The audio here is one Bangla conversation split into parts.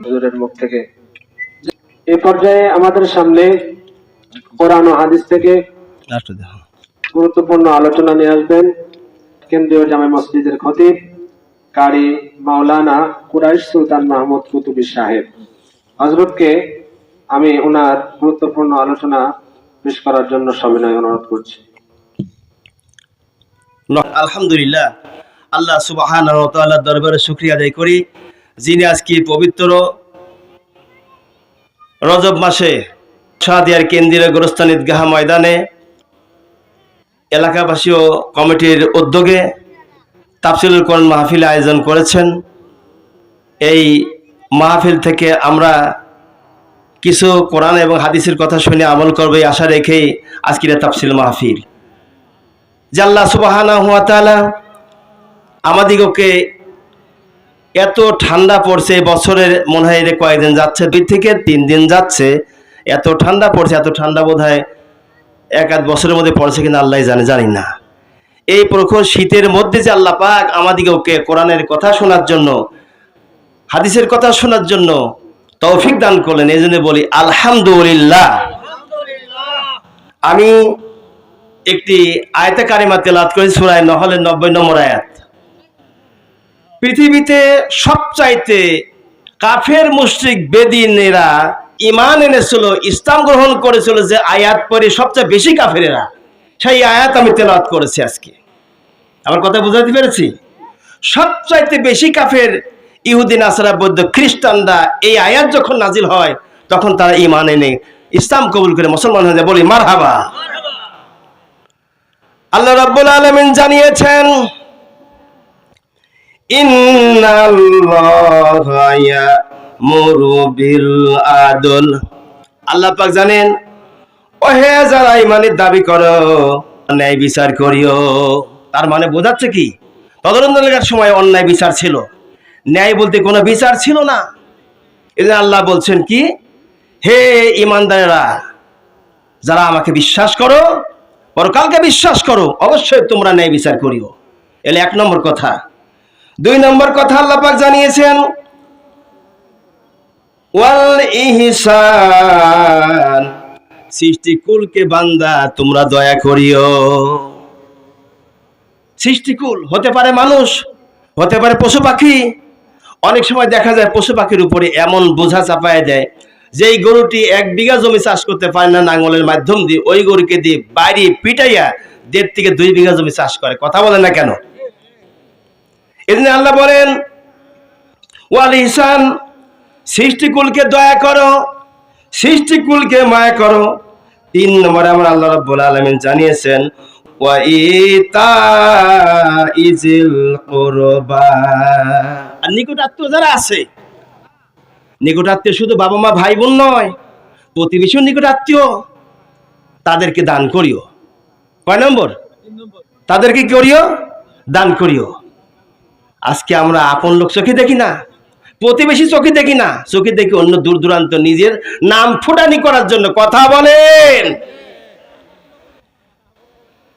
হুজুরের মুখ থেকে। এই পর্যায়ে আমাদের সামনে কোরআন ও হাদিস থেকে গুরুত্বপূর্ণ আলোচনা নিয়ে আসবেন কেন্দ্রীয় জামে মসজিদের খতিব কারি মাওলানা কুরাইশ সুলতান মাহমুদ কুতুবী সাহেব। হযরতকে আমি ওনার গুরুত্বপূর্ণ আলোচনা পেশ করার জন্য সবিনয় অনুরোধ করছি। আলহামদুলিল্লাহ, আল্লাহ সুবহানাহু ওয়া তাআলার দরবারে শুকরিয়া আদায় করি, যিনি আজকে পবিত্র রজব মাসে শাহদিয়ার কেন্দ্রীয় গোরস্থান ঈদগাহ ময়দানে এলাকাবাসী ও কমিটির উদ্যোগে তাফসীরুল কোরআন মাহফিল আয়োজন করেছেন। এই মাহফিল থেকে আমরা কিছু কোরআন এবং হাদিসের কথা শুনে আমল করব এই আশা রেখেই আজকের তাফসীর মাহফিল। যে আল্লাহ সুবহানাহু ওয়া তাআলা আমাদিগকে এত ঠান্ডা পড়ছে, বছরের মনে হয় কয়েকদিন যাচ্ছে, 2 থেকে 3 দিন যাচ্ছে, এত ঠান্ডা পড়ছে, এত ঠান্ডা বোধ হয় 1-8 বছরের মধ্যে পড়ছে কিনা আল্লাহ জানি না। এই প্রখর শীতের মধ্যে যে আল্লাহ পাক আমাদিগকে কোরআনের কথা শোনার জন্য, হাদিসের কথা শোনার জন্য তৌফিক দান করলেন, এই জন্য বলি আলহামদুলিল্লাহ। আমি একটি আয়াতে কারিমা তেলাওয়াত করি, সূরা নহলের 90 নম্বর আয়াত। পৃথিবীতে সবচাইতে কাফের মুশরিক বেদিনেরা ঈমান এনেছিল, ইসলাম গ্রহণ করেছিল, যে আয়াত পড়ে সবচেয়ে বেশি কাফেরেরা, সেই আয়াত আমি তেলাওয়াত করেছি আজকে। আমার কথা বুঝাতে পেরেছি? সবচাইতে বেশি কাফের ইহুদি, নাসারা, বৌদ্ধ, খ্রিস্টানরা এই আয়াত যখন নাজিল হয় তখন তারা ঈমান এনে ইসলাম কবুল করে মুসলমান হয়ে যায়। বলি মারহাবা। আল্লাহ রাব্বুল আলামিন জানিয়েছেন, ইন্নাল্লাহা ইয়ামুরু বিল আদল। আল্লাহ পাক জানেন, ও হে যারা ঈমানের দাবি করো, ন্যায় বিচার করিও। তার মানে বোঝাচ্ছে কি, তদন্তকারীর সময় অন্যায় বিচার ছিল, ন্যায় বলতে কোনো বিচার ছিল না। এজন্য আল্লাহ বলছেন কি, হে ঈমানদারেরা, যারা আমাকে বিশ্বাস করো, পরকালকে বিশ্বাস করো, অবশ্যই তোমরা ন্যায় বিচার করিও। এলে 1 নম্বর কথা। 2 নম্বর কথা আল্লাহ পাক জানিয়েছেন, ওয়াল ইহসান, সৃষ্টিকুলকে বান্দা তোমরা দয়া করিও। সৃষ্টিকুল হতে পারে মানুষ, হতে পারে পশু পাখি। অনেক সময় দেখা যায় পশু পাখির উপরে এমন বোঝা চাপায় দেয়, যে এই গরুটি 1 বিঘা জমি চাষ করতে পারে না, নাঙ্গলের মাধ্যম দিয়ে ওই গরুকে দিয়ে বাইরে পিটাইয়া 1.5 থেকে 2 বিঘা জমি চাষ করে। কথা বলে না কেন? এজন্য আল্লাহ বলেন ওয়াল ইহসান, সৃষ্টিকুলকে দয়া করো, সৃষ্টিকুলকে মায়া করো। 3 নম্বরে আমার আল্লাহ রাব্বুল আলামিন জানিয়েছেন, ওয়া ইতাইজিল কুরবা। আর নিকটাত্মীয় যারা আছে, নিকটাত্মীয় শুধু বাবা মা ভাই বোন নয়, প্রতিবেশী নিকটাত্মীয়, তাদেরকে দান করিও। কয় নম্বর? তাদেরকে করিও, দান করিও। আজকে আমরা আপন লোক চোখে দেখি না, প্রতিবেশী চোখে দেখি না, চোখে দেখি অন্য দূর দূরান্ত নিজের নাম ফুটানি করার জন্য। কথা বলেন।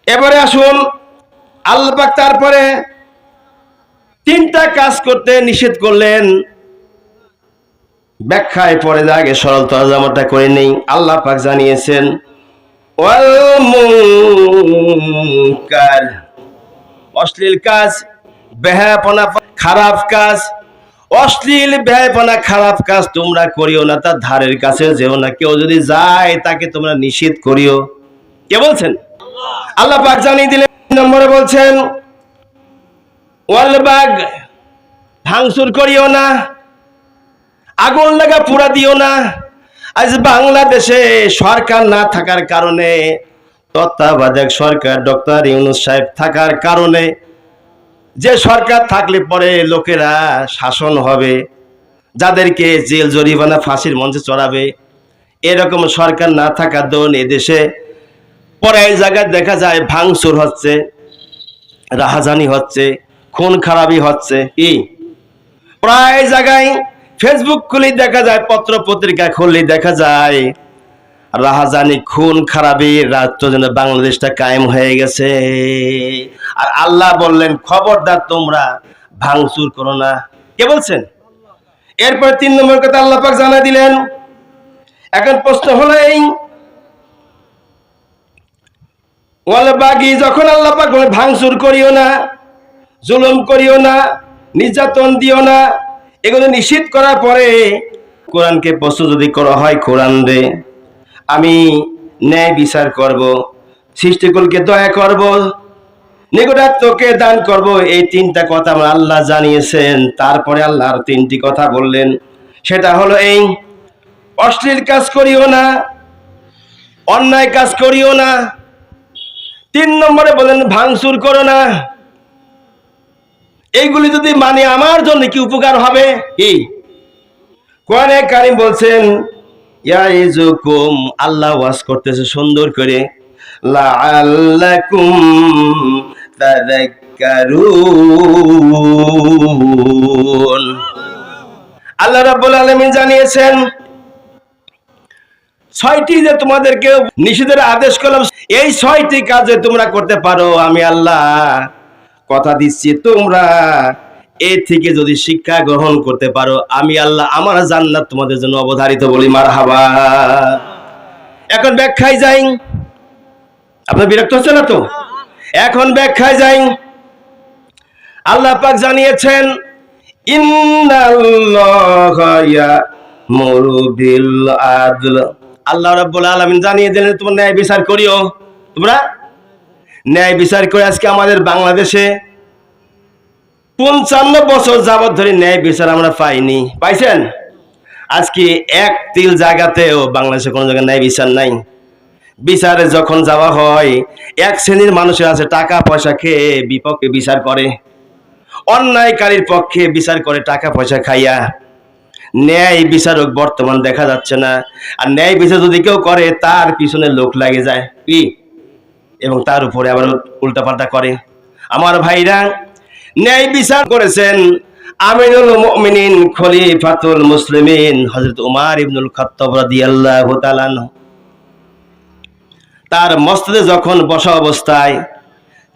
এবারে আসুন, আল্লাহ পাক তারপরে 3টা কাজ করতে নিষেধ করলেন। ব্যাখ্যায় পরে আগে সরল তরজমাটা করে নেই। আল্লাহ পাক জানিয়েছেন, ওয়াল মুনকার, অশ্লীল কাজ, বেহায়াপনা, খারাপ কাজ, অশ্লীল বেহায়াপনা খারাপ কাজ তোমরা করিও না, তার ধারের কাছে যেও না। কেউ যদি যায় তাকে তোমরা নিষেধ করিও। কে বলছেন? আল্লাহ পাক জানিয়ে দিলেন। 2 নম্বরে বলছেন, ওয়াল বাগ, ভাঙচুর করিও না, আগুন লাগা পুরা দিও না। আজ বাংলাদেশে সরকার না থাকার কারণে, তত্ত্বাবধায়ক সরকার ডক্টর ইউনূস সাহেব থাকার কারণে, যে সরকার থাকলে পরে লোকেরা শাসন হবে, যাদেরকে জেল জরিমানা ফাঁসির মঞ্চে চড়াবে, এরকম সরকার না থাকার দরুন এদেশে পরে এই জায়গায় দেখা যায় ভাঙচুর হচ্ছে, রাহাজানি হচ্ছে, খুন খারাপি হচ্ছে। কি প্রায় জায়গায় ফেসবুক খুলে দেখা যায়, পত্র পত্রিকা খুললে দেখা যায় রাহাজানি, খুন খারাপি, রাষ্ট্র যেন বাংলাদেশটা কায়েম হয়ে গেছে। আর আল্লাহ বললেন, খবরদার তোমরা ভাঙচুর করো না। কে বলছেন? এরপর 3 নম্বর কথা আল্লাহ পাক জানা দিলেন। এখন প্রশ্ন হলো এই, ওয়াল বাগি, যখন আল্লাহ পাক বলে ভাঙচুর করিও না, জুলুম করিও না, নির্যাতন দিও না, এগুলো নিষিদ্ধ করার পরে কোরআনকে প্রশ্ন যদি করা হয়, কোরআন রে আমি ন্যায় বিচার করব, সৃষ্টিকুলকে দয়া করব, নিকটাত্মকে দান করব, এই 3টা কথা আমার আল্লাহ জানিয়েছেন। তারপরে আল্লাহ আর 3টি কথা বললেন, সেটা হলো এই, অশ্লীল কাজ করিও না, অন্যায় কাজ করিও না। 3 নম্বরে বলেন ভাঙচুর করো না। এইগুলি যদি মানে আমার জন্য কি উপকার হবে? কি কোরআনে কারীম বলছেন, ইয়াইজুকুম, আল্লাহ ওয়াজ করতেছে সুন্দর করে, লাআল্লাকুম তাযাক্কারুন। আল্লাহ রাব্বুল আলামিন জানিয়েছেন 6টি যে তোমাদেরকে নিষেধের আদেশ করলাম, এই 6টি কাজে তোমরা করতে পারো, আমি আল্লাহ কথা দিচ্ছি, তোমরা এ থেকে যদি শিক্ষা গ্রহণ করতে পারো, আমি আল্লাহ আমার জান্নাত তোমাদের জন্য অবধারিত, বলি মারহাবা। এখন ব্যাখ্যায় যাই। আপনার বিরক্ত হচ্ছে না তো? এখন ব্যাখ্যায় যাই। আল্লাহ পাক জানিয়েছেন, ইন্নাল্লাহা ইয়া'মুরু বিল আদল। আল্লাহ রাব্বুল আলামিন জানিয়ে দিলেন তোমরা ন্যায় বিচার করিও। তোমরা ন্যায় বিচার করে আজকে আমাদের বাংলাদেশে 55 বছর যাবত ধরে ন্যায় বিচার আমরা পাইনি। পাইছেন? আজকে এক তিল জায়গাতেও বাংলাদেশে কোনো জায়গায় ন্যায় বিচার নাই। বিচারে যখন যাওয়া হয়, এক শ্রেণীর মানুষের আছে টাকা পয়সা খেয়ে বিপক্ষে বিচার করে, অন্যায়কারীর পক্ষে বিচার করে টাকা পয়সা খাইয়া। ন্যায় বিচারক বর্তমান দেখা যাচ্ছে না। আর ন্যায় বিচার যদি কেউ করে, তার পিছনে লোক লাগে যায় কি, এবং তার উপরে আবার উল্টাপাল্টা করে। আমার ভাইরা, ন্যায় বিচার করেছেন আমিরুল মুমিনিন খলিফাতুল মুসলিমিন হযরত উমর ইবনুল খাত্তাব রাদিয়াল্লাহু তাআলা আনহু। তার মসজিদে যখন বসা অবস্থায়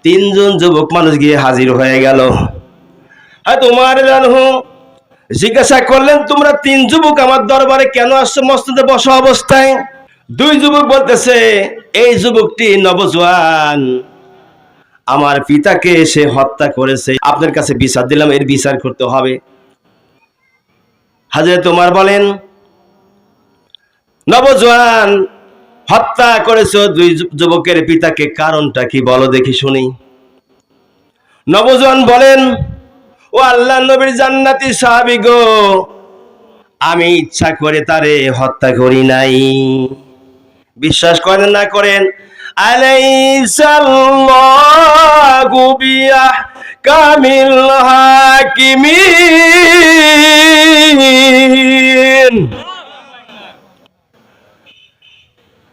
3 জন যুবক মানুষ গিয়ে হাজির হয়ে গেল। হয়তো উমর রাদিয়াল্লাহু জিজ্ঞাসা করলেন, তোমরা 3 যুবক আমার দরবারে কেন আসছো মসজিদে বসা অবস্থায়? 2 যুবক বলতেছে, এই যুবকটি নবজওয়ান, আমার পিতাকে সে হত্যা করেছে, আপনার কাছে বিচার দিলাম, এর বিচার করতে হবে। হযরত ওমর বলেন, নবজওয়ান হত্যা করেছো 2 যুবকের পিতাকে, কারণটা কি বলো দেখি শুনি। নবজওয়ান বলেন, ও আল্লাহর নবীর জান্নাতি সাহাবী গো, আমি ইচ্ছা করে তারে হত্যা করি নাই। বিশ্বাস করেন না করেন, আলাইসাল্লাহু বিআহকামিল হাকিমিন,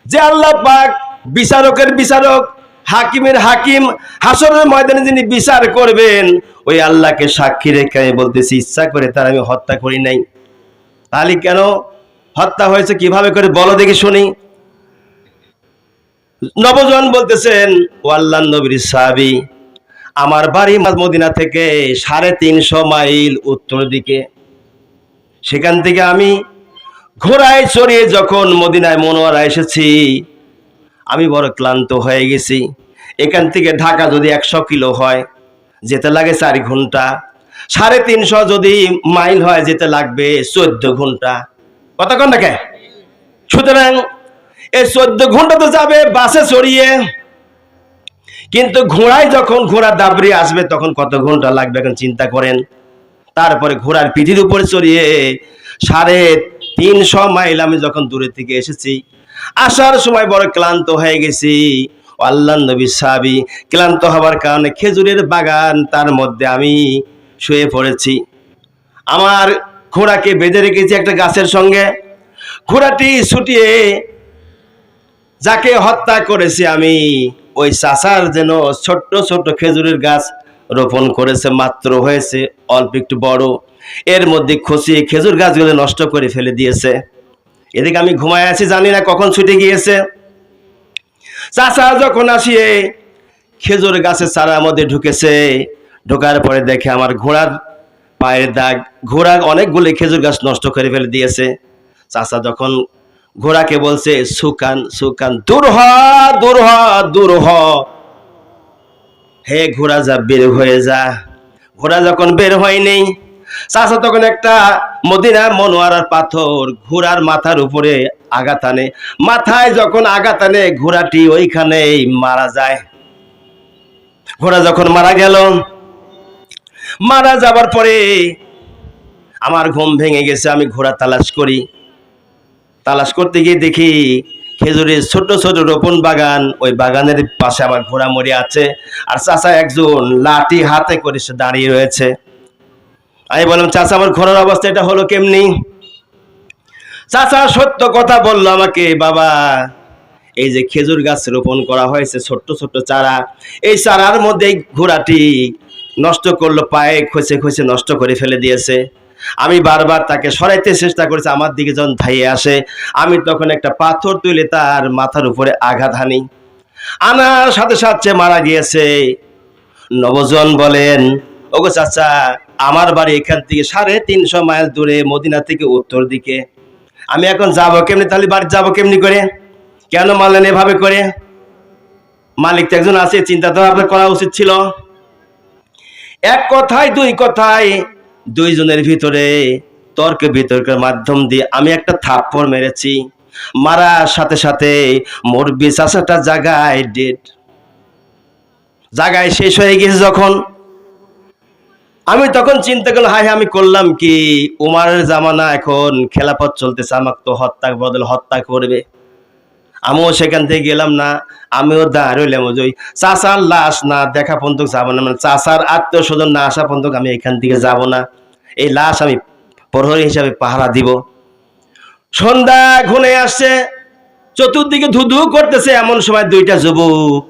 যে আল্লাহ পাক বিচারকের বিচারক, হাকিমের হাকিম, হাসরের ময়দানে যিনি বিচার করবেন, ওই আল্লাহকে সাক্ষী রেখে আমি বলতেছি, ইচ্ছা করে তার আমি হত্যা করি নাই। তাহলে কেন হত্যা হয়েছে, কিভাবে করে বলো দেখি শুনি। নবজওয়ান বলতেছেন, ও আল্লাহর নবীর সাহাবী, আমার বাড়ি মদিনা থেকে 350 মাইল উত্তর দিকে। সেখান থেকে আমি ঘোড়ায় চড়িয়ে যখন মদিনায় মুনওয়ারা এসেছি, আমি বড় ক্লান্ত হয়ে গেছি। এখান থেকে ঢাকা যদি 100 কিলো হয়, যেতে লাগে 4 ঘন্টা। 350 যদি মাইল হয়, যেতে লাগবে 14 ঘন্টা। কথা কন না কে? সুতরাং এই 14 ঘন্টা তো যাবে বাসে চড়িয়ে, কিন্তু ঘোড়ায় যখন ঘোড়া দাবড়িয়ে আসবে তখন কত ঘন্টা লাগবে এখন চিন্তা করেন। তারপরে ঘোড়ার পিঠির উপরে চড়িয়ে 350 মাইল আমি যখন দূরে থেকে এসেছি, আসার সময় বড় ক্লান্ত হয়ে গেছি। আল্লাহর নবী সাহাবী ক্লান্ত হওয়ার কারণে খেজুরের বাগান, তার মধ্যে আমি শুয়ে পড়েছি। আমার ঘোড়াকে বেঁধে রেখেছি একটা গাছের সঙ্গে। ঘোড়াটি ছুটিয়ে যাকে হত্যা করেছি আমি, ওই চাচার যেন ছোট্ট ছোট্ট খেজুরের গাছ রোপণ করেছে, মাত্র হয়েছে অল্প একটু বড়, এর মধ্যে খসিয়ে খেজুর গাছগুলো নষ্ট করে ফেলে দিয়েছে। এদিকে আমি ঘুমায় আছি, জানি না কখন ছুটে গিয়েছে। চাচা যখন আসিয়ে খেজুর গাছের চারার মধ্যে ঢুকেছে, ঢোকার পরে দেখে আমার ঘোড়ার পায়ের দাগ। ঘোড়া অনেকগুলো খেজুর গাছ নষ্ট করে ফেলে দিয়েছে। চাচা যখন ঘোড়াকে বলছে সুকান সুকান, দূর হ দূর হ দূর হ, হে ঘোড়া যা, বের হয়ে যা। ঘোড়া যখন বের হয়নি, চাচা তখন একটা মদিনা মনোয়ারার পাথর ঘোড়ার মাথার উপরে আঘাত আনে। মাথায় যখন আঘাত আনে, ঘোড়াটি ওইখানেই মারা যায়। ঘোড়া যখন মারা গেল, মারা যাবার পরে আমার ঘুম ভেঙে গেছে। আমি ঘোড়া তালাশ করি, তালাশ করতে গিয়ে দেখি খেজুরের ছোট ছোট রোপণ বাগান, ওই বাগানের পাশে আমার ঘোড়া মরে আছে। আর চাচা একজন লাঠি হাতে করে সে দাঁড়িয়ে রয়েছে। আমি বললাম, চাচা আমার ঘোড়ার অবস্থা এটা হলো কেমনি? চাচা সত্য কথা বললো আমাকে, বাবা এই যে খেজুর গাছ রোপণ করা হয়েছে ছোট্ট ছোট্ট চারা, এই চারার মধ্যে ঘোড়াটি নষ্ট করলো, পায়ে খসে খসে নষ্ট করে ফেলে দিয়েছে। আমি বারবার তাকে সরাইতে চেষ্টা করেছি, আমার দিকে যখন ধাইয়ে আসে আমি তখন একটা পাথর তুলে তার মাথার উপরে আঘাত হানি। আনার সাথে সাথে মারা গিয়েছে। নবজন বলেন, ওগো চাচা, আমার বাড়ি এখান থেকে 350 মাইল দূরে, মদিনা থেকে উত্তর দিকে। আমি এখন যাবো কেমনি? তাহলে বাড়ি যাবো কেমনি করে? কেন মারলেন এভাবে করে? মালিক তো একজন আছে, চিন্তা তো আপনার করা উচিত ছিল। এক কথায় দুই কথায় দুইজনের ভিতরে তর্ক বিতর্কের মাধ্যম দিয়ে আমি একটা থাপ্পড় মেরেছি। মারার সাথে সাথে মুরব্বি চাচাটা জায়গায় ডেড, জায়গায় শেষ হয়ে গেছে। যখন আমি তখন চিন্তা করলাম, হায় আমি করলাম কি? উমারের জামানা, এখন খেলাফত চলতেছে, আমাকে তো হত্যা বদল হত্যা করবে। আমিও সেখান থেকে গেলাম না, আমিও দাঁড়াইলাম ওই চাচার লাশ না দেখা পর্যন্ত যাবো না, মানে চাচার আত্মীয় স্বজন না আসা পর্যন্ত আমি এখান থেকে যাব না। এই লাশ আমি প্রহরী হিসাবে পাহারা দিব। সন্ধ্যা ঘুরে আসছে, চতুর্দিকে ধুধু করতেছে। এমন সময় দুইটা যুবক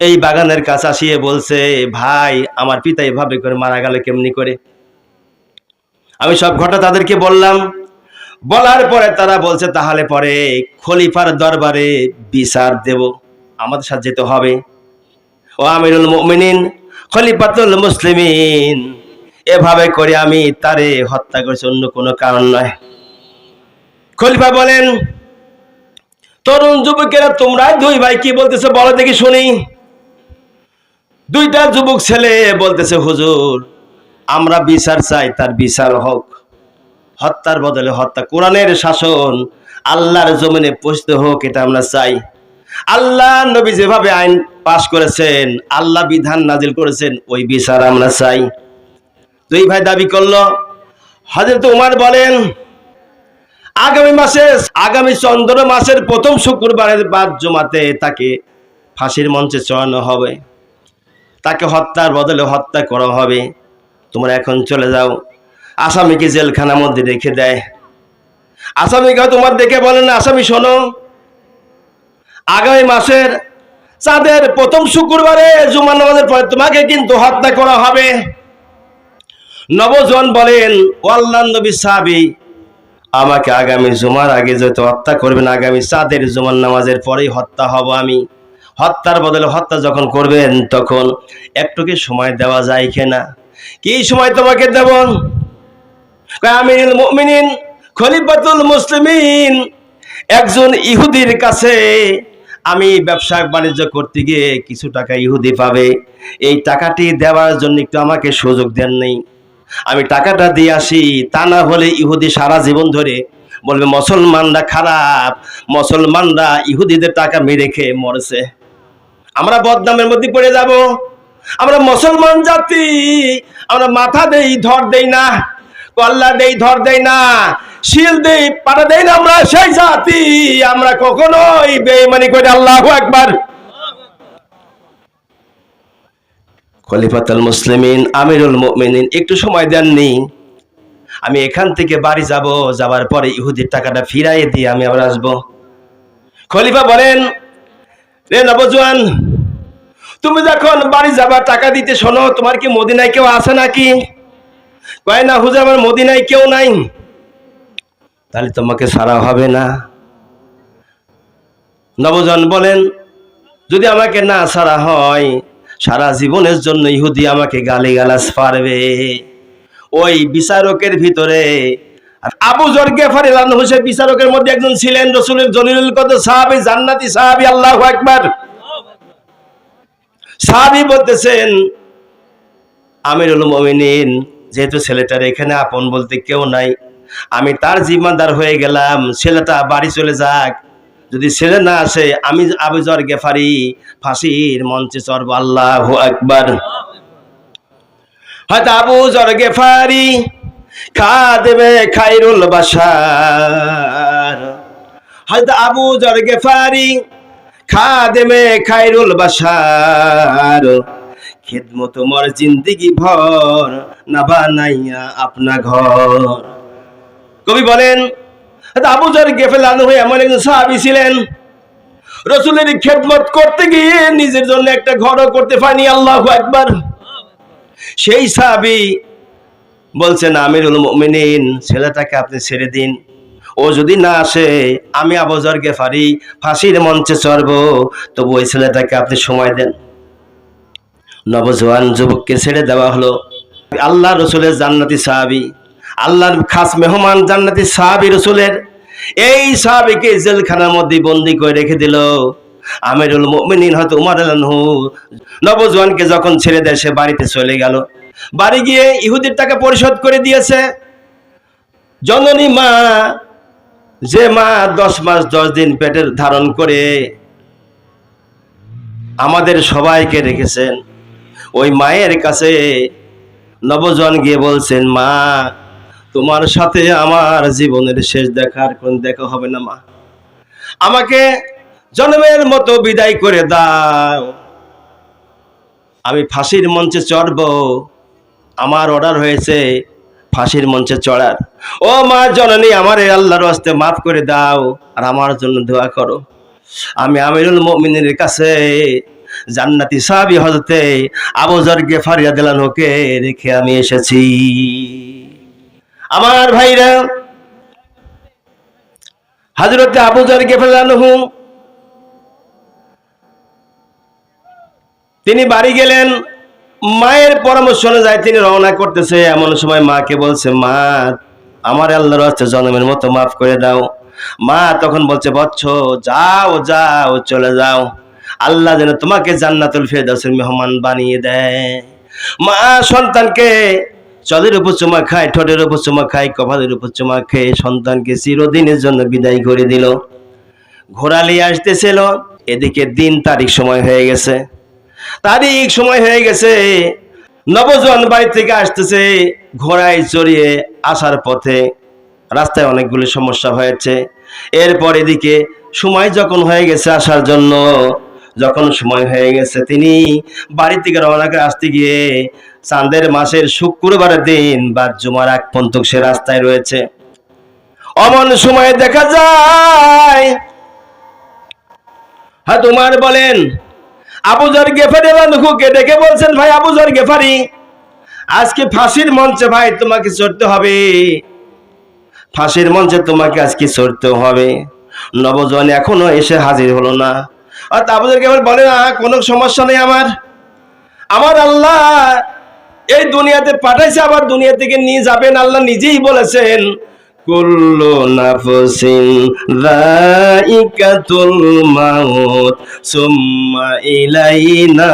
এই বাগানের কাছে আসিয়ে বলছে, ভাই আমার পিতা এভাবে করে মারা গেল কেমনি করে? আমি সব ঘটনা তাদেরকে বললাম। বলার পরে তারা বলছে, তাহলে পরে খলিফার দরবারে বিচার দেব, আমাদের সাথে যেতে হবে। ও আমিরুল মুমিনিন, খলিফাতুল মুসলিমিন, এভাবে করে আমি তারে হত্যা করেছি, অন্য কোনো কারণ নয়। খলিফা বলেন, তরুণ যুবকেরা তোমরা দুই ভাই কি বলতেছে বলো দেখি শুনি। দুইটা যুবক ছেলে বলতেছে, হুজুর আমরা বিচার চাই, তার বিচার হোক, হত্যার বদলে হত্যা। কোরআনের শাসন আল্লাহর জমিনে পৌঁছতে হোক, এটা আমরা চাই। আল্লাহ নবী যেভাবে আইন পাশ করেছেন, আল্লাহ বিধান নাজিল করেছেন, ওই বিচার আমরা চাই। দুই ভাই দাবি করলো। হযরত উমর বলেন, আগামী চন্দ্র মাসের প্রথম শুক্রবারের বাদ জুমাতে তাকে ফাঁসির মঞ্চে চড়ানো হবে, তাকে হত্যার বদলে হত্যা করা হবে। তোমরা এখন চলে যাও। আসামিকে জেলখানার মধ্যে রেখে দেয়। আসামিকে তোমার দেখে বলেন, আসামি শোনো, আগামী মাসের চাঁদের প্রথম শুক্রবারে জুমার নামাজের পরে তোমাকে কিন্তু হত্যা করা হবে। নবজন বলেন, ও আল্লাহর নবী সাহাবী, আমাকে আগামী জুমার আগে যেহেতু হত্যা করবেন, আগামী চাঁদের জুমার নামাজের পরেই হত্যা হব আমি। হত্যার বদলে হত্যা যখন করবেন তখন একটু কি সময় দেওয়া যায় কিনা? কি সময় তোমাকে দেব? আমিরুল মুমিনিন, খলিফাতুল মুসলিমিন, একজন ইহুদির কাছে আমি ব্যবসা বাণিজ্য করতে গিয়ে কিছু টাকা ইহুদি পাবে, এই টাকাটি দেওয়ার জন্য একটু আমাকে সুযোগ দেন নেই, আমি টাকাটা দিয়ে আসি। তা না হলে ইহুদি সারা জীবন ধরে বলবে মুসলমানরা খারাপ, মুসলমানরা ইহুদিদের টাকা মেরে খেয়ে মরেছে, আমরা বদনামের মধ্যে পড়ে যাব। আমরা মুসলমান জাতি, আমরা মাথা দেই ধর দেই না, কল্লা দেই ধর দেই না, শিল দেই পাটা দেই না, আমরা সেই জাতি, আমরা কখনোই বেঈমানি করি। আল্লাহু আকবার। খলিফাতুল মুসলিমিন, আমিরুল মুমিনিন একটু সময় দেননি। আমি এখান থেকে বাড়ি যাব, যাবার পরে ইহুদির টাকাটা ফিরাই দিয়ে আমি আবার আসবো। খলিফা বলেন, রে নবজওয়ান, তুমি যখন বাড়ি যাবা টাকা দিতে, শোনো তোমার কি মদিনায় কেউ আছে নাকি? কয় না হুজুর, আমার মদিনায় কেউ নাই। তাহলে তোমাকে ছাড়া হবে না। নবজন বলেন, যদি আমাকে না ছাড়া হয় সারা জীবনের জন্য ইহুদি আমাকে গালিগালাজ পারবে। ওই বিচারকের ভিতরে আবু যর গিফারী রাদিয়াল্লাহু আনহু বিচারকের মধ্যে একজন ছিলেন, রাসূলের জলিলুল কদর সাহাবী, জান্নাতি সাহাবী। আল্লাহু আকবার। সাহাবী বলতেছেন, আমিরুল মুমিনিন, যেহেতু ছেলেটার এখানে আপন বলতে কেউ নাই, আমি তার জিম্মাদার হয়ে গেলাম, ছেলেটা বাড়ি চলে যাক। যদি ছেলে না আসে, আমি আবু যর গিফারী ফাঁসির মঞ্চে চড়ব। আল্লাহু আকবার। হয়তো আবু যর গিফারী খাদেমে খায়রুল বাশার, হয়তো আবু যর গিফারী খাদেমে খায়রুল বাশার, খিদমত তোমার জিন্দেগি ভর না বানাইয়া আপনা ঘর। কবি বলেন, আবু যর গিফারী রাদিয়াল্লাহু আনহু এমন একজন সাহাবী ছিলেন, রাসূলের খেদমত করতে গিয়ে নিজের জন্য একটা ঘরও করতে পারেনি। আল্লাহু আকবার। সেই সাহাবী বলছেন, আমিরুল মুমিনিন, ছেলেটাকে আপনি ছেড়ে দিন, ও যদি না আসে আমি আবু যর গিফারী ফাঁসির মঞ্চে চড়ব, তবু ওই ছেলেটাকে আপনি সময় দেন। নবজওয়ান যুবককে ছেড়ে দেওয়া হলো। আল্লাহ রসুলের জান্নাতি সাহাবী, আল্লাহর খাস মেহমান জান্নাতি সাহাবী রসুলের, এই সাহাবীকে জেলখানার মধ্যে বন্দি করে রেখে দিল। আমিরুল মুমিনিন হযরত উমর রাদিয়াল্লাহু আনহু নবজওয়ানকে যখন ছেড়ে দেয়, সে বাড়িতে চলে গেল। বাড়ি গিয়ে ইহুদির টাকা পরিশোধ করে দিয়েছে। জননী মা, যে মা 10 মাস 10 দিন পেটের ধারণ করে আমাদের সবাইকে রেখেছেন, ওই মায়ের কাছে নবজওয়ান গিয়ে বলছেন, মা, তোমার সাথে আমার জীবনের শেষ দেখার কোন দেখা হবে না মা, আমাকে জন্মের মতো বিদায় করে দাও, আমি ফাঁসির মঞ্চে চড়ব, আমার অর্ডার হয়েছে ফাঁসির মঞ্চে চড়ার। ও মা জননী, আমারে আল্লাহর ওয়াস্তে মাফ করে দাও আর আমার জন্য দোয়া করো। আমি আমিরুল মুমিনের কাছে জান্নাতি সাহাবী হযরতে আবু যর গিফারী রাদিয়াল্লাহু আনহুকে রেখে আমি এসেছি। আমার ভাইরা, হযরতে আবু যর গিফারী রাদিয়াল্লাহু আনহু তিনি বাড়ি গেলেন, মায়ের পরামর্শ অনুযায়ী তিনি রওনা করতেছে। এমন সময় মাকে বলছে, মা, আমার আল্লাহর ওয়াস্তে জন্মের মতো মাফ করে দাও। মা তখন বলছে, বৎস, যাও যাও, চলে যাও, আল্লাহ যেন তোমাকে জান্নাতুল ফেরদাউসের মেহমান বানিয়ে দেয়। মা সন্তানকে চলের উপর চুমা খায়, ঠোঁটের উপর চুমা খায়, কপালের উপর চুমা খেয়ে সন্তানকে চিরদিনের জন্য বিদায় করে দিল। ঘোরালি আসতেছিল, এদিকে দিন তারিখ সময় হয়ে গেছে, নবজওয়ান বাড়ি থেকে আসতেছে, ঘোড়ায় চড়িয়ে আসার পথে রাস্তায় অনেকগুলো সমস্যা হয়েছে। এরপর এদিকে সময় যখন হয়ে গেছে আসার জন্য, যখন সময় হয়ে গেছে, তিনি বাড়ি থেকে রওনা করে আসতে গিয়ে চাঁদের মাসের শুক্রবারের দিন বা জুমার আগ পর্যন্ত সে রাস্তায় রয়েছে। অমন সময় দেখা যায়, হ্যাঁ তোমার বলেন, আবু যর গিফারী রাদিয়াল্লাহু আনহুকে ডেকে বলছেন, ভাই আবু যর গিফারী, আজকে ফাঁসির মঞ্চে ভাই তোমাকে চড়তে হবে, ফাঁসির মঞ্চে তোমাকে আজকে চড়তে হবে। নবজওয়ান এখনো এসে হাজির হলো না। আর আবু যর গিফারী বলে, না, কোনো সমস্যা নেই, আমার আল্লাহ এই দুনিয়াতে পাঠাইছে, আবার দুনিয়া থেকে নিয়ে যাবেন। আল্লাহ নিজেই বলেছেন, কুল্লু নাফসিন যায়িকাতুল মাউত সুম্মা ইলাইনা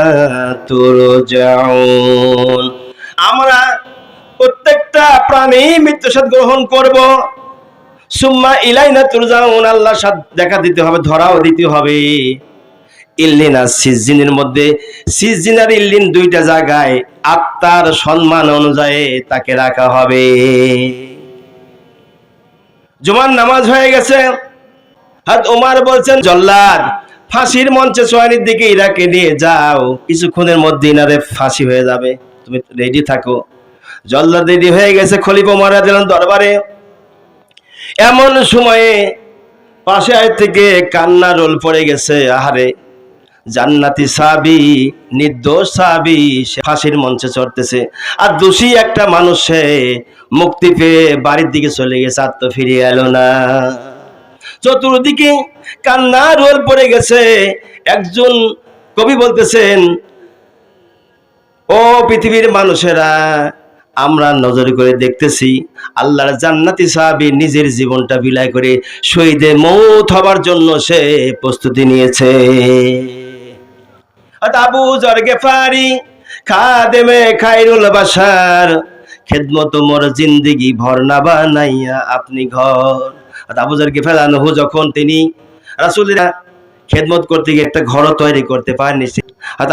তুরজাউন। আমরা প্রত্যেকটা প্রাণী মৃত্যু স্বাদ গ্রহণ করব। সুম্মা ইলাইনা তুরজাউন, আল্লাহর সাথে দেখা দিতে হবে, ধরাও দিতে হবে। ইল্লিন আর সিজ্জিনের মধ্যে, সিজ্জিন আর ইল্লিন দুইটা জায়গায় আত্মার সম্মান অনুযায়ী তাকে রাখা হবে। জুমার নামাজ হয়ে গেছে। হযরত ওমর বলছেন, জল্লাদ, ফাঁসির মঞ্চে সোয়ানির দিকে ইরাকে নিয়ে যাও, কিছুক্ষণের মধ্যে ইনারে ফাঁসি হয়ে যাবে, তুমি রেডি থাকো। জল্লাদ রেডি হয়ে গেছে খলিফা ওমর রাদিয়াল্লাহু আনহু দরবারে। এমন সময়ে পাশে থেকে কান্না রোল পড়ে গেছে। আহারে, জান্নাতি সাহাবী, নির্দোষ সাহাবী, সে ফাঁসির মঞ্চে চড়তেছে, আর দোষী একটা মানুষ সে মুক্তি পেয়ে বাড়ির দিকে চলে গেছে, আর তো ফিরে এলো না। চতুর্দিকে কান্না রোল পড়ে গেছে। একজন কবি বলতেছেন, ও পৃথিবীর মানুষেরা, আমরা নজর করে দেখতেছি আল্লাহর জান্নাতি সাহাবী নিজের জীবনটা বিলাই করে শহীদে মৌত হবার জন্য সে প্রস্তুতি নিয়েছে। আবু যর গেফারি খাদেমে খায়রুল বাশার, খেদমত মোর জিন্দেগি ভর না বানাইয়া আপনি ঘর। আবু যর গেফারি আনহু যখন তিনি রাসূলের খেদমত করতে গিয়ে একটা ঘরও তৈরি করতে পারেনি,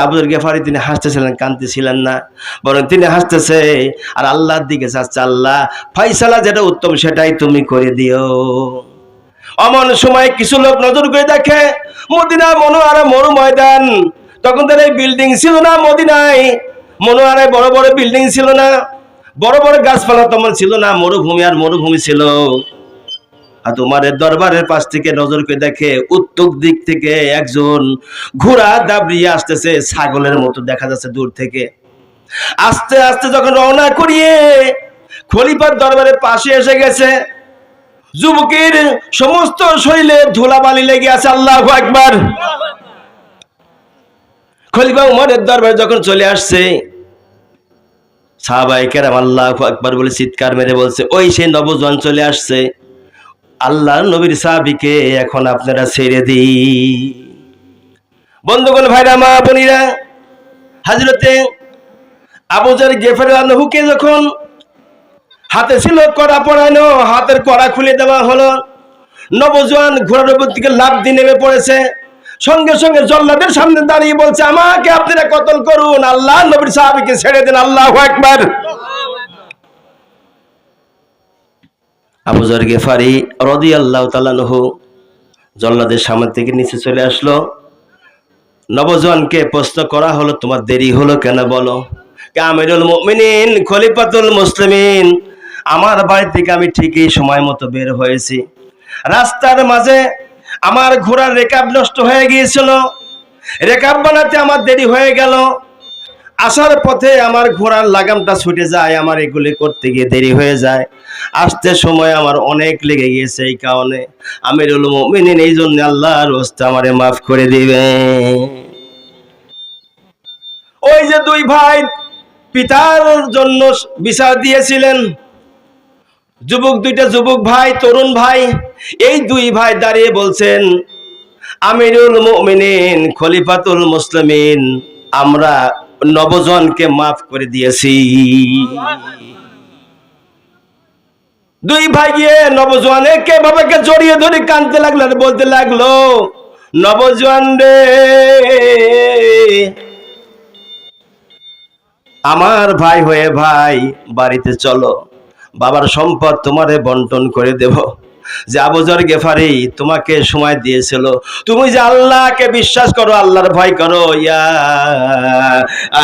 আবু যর গেফারি তিনি হাসতেছিলেন, কাঁদতেছিলেন না, বরং তিনি হাসতেছে আর আল্লাহর দিকে চাচ্ছে, আল্লাহ ফয়সালা যেটা উত্তম সেটাই তুমি করে দিও। অমন সময় কিছু লোক নজর করে দেখে মদিনা মনোয়ারা মরু ময়দান, তখন তার এই বিল্ডিং ছিল না, মদিনায় মনোয়ারায় বড় বড় বিল্ডিং ছিল না, বড় বড় গাছপালা তেমন ছিল না, মরুভূমি আর মরুভূমি ছিল। আর তোমার দরবারের পাশ থেকে নজর করে দেখে উত্তর দিক থেকে একজন ঘোড়া দাবড়িয়ে আসতেছে, ছাগলের মতো দেখা যাচ্ছে দূর থেকে। আস্তে আস্তে যখন রওনা করিয়ে খলিফার দরবারের পাশে এসে গেছে, যুবকের সমস্ত শরীরে ধুলাবালি লেগে আছে। আল্লাহু আকবার। খলিফা উমরের দরবারে যখন চলে আসছে, সাহাবায়ে কেরাম আল্লাহু আকবার বলে চিৎকার মেরে বলছে, ওই সেই নবজওয়ান চলে আসছে, আল্লাহর নবীর সাহাবীকে এখন আপনারা ছেড়ে দিন। বন্ধুগণ, ভাইরা, মা বোনেরা, হযরতে আবু যর গেফারি আনহুকে যখন হাতে ছিল কড়া পরানো, হাতের কড়া খুলে দেওয়া হলো, নবজওয়ান ঘোড়ার উপর থেকে লাফ দিয়ে নেমে পড়েছে। সঙ্গে সঙ্গে জল্লাদের সামনে দাঁড়িয়ে বলছে, আমাকে আপনারা কতল করুন, আল্লাহর নবীর সাহাবীকে ছেড়ে দেন। আল্লাহু আকবার। আবু যর গেফারি রাদিয়াল্লাহু তাআলা আনহু জল্লাদের সামনে থেকে নিচে চলে আসলো। নবজওয়ানকে প্রশ্ন করা হলো, তোমার দেরি হলো কেন বলো? আমিরুল মুমিনিন, খলিফাতুল মুসলিমিন, আমার বাড়ি থেকে আমি ঠিকই সময় মতো বের হয়েছি, রাস্তার মাঝে আমার ঘোড়ার রেকাব নষ্ট হয়ে গিয়েছিল, রেকাব বানাতে আমার দেরি হয়ে গেল, আসার পথে আমার ঘোড়ার লাগামটা ছুটে যায়, আমার এগুলি করতে গিয়ে দেরি হয়ে যায়, আসতে সময় আমার অনেক লেগে গিয়েছে, এই কারণে আমিরুল মুমিনিন, এই জন্য আল্লাহর ওয়াস্তে আমারে মাফ করে দিবেন। ওই যে দুই ভাই পিতার জন্য বিচার দিয়েছিলেন, দুইটা যুবক ভাই, তরুণ ভাই, এই দুই ভাই দাঁড়িয়ে বলছেন, আমিরুল মুমিনিন, খলিফাতুল মুসলিমিন, আমরা নবজওয়ানকে মাফ করে দিয়েছি। দুই ভাই গিয়ে নবজওয়ানকে বাবাকে জড়িয়ে ধরে কাঁদতে লাগলো আর বলতে লাগলো, নবজওয়ান রে, আমার ভাই হয়ে ভাই, বাড়িতে চলো, বাবার সম্পদ তোমারে বন্টন করে দেব। যে আবু যর গেফারি তোমাকে সময় দিয়েছিল, তুমি যে আল্লাহকে বিশ্বাস করো, আল্লাহর ভয় করো, ইয়া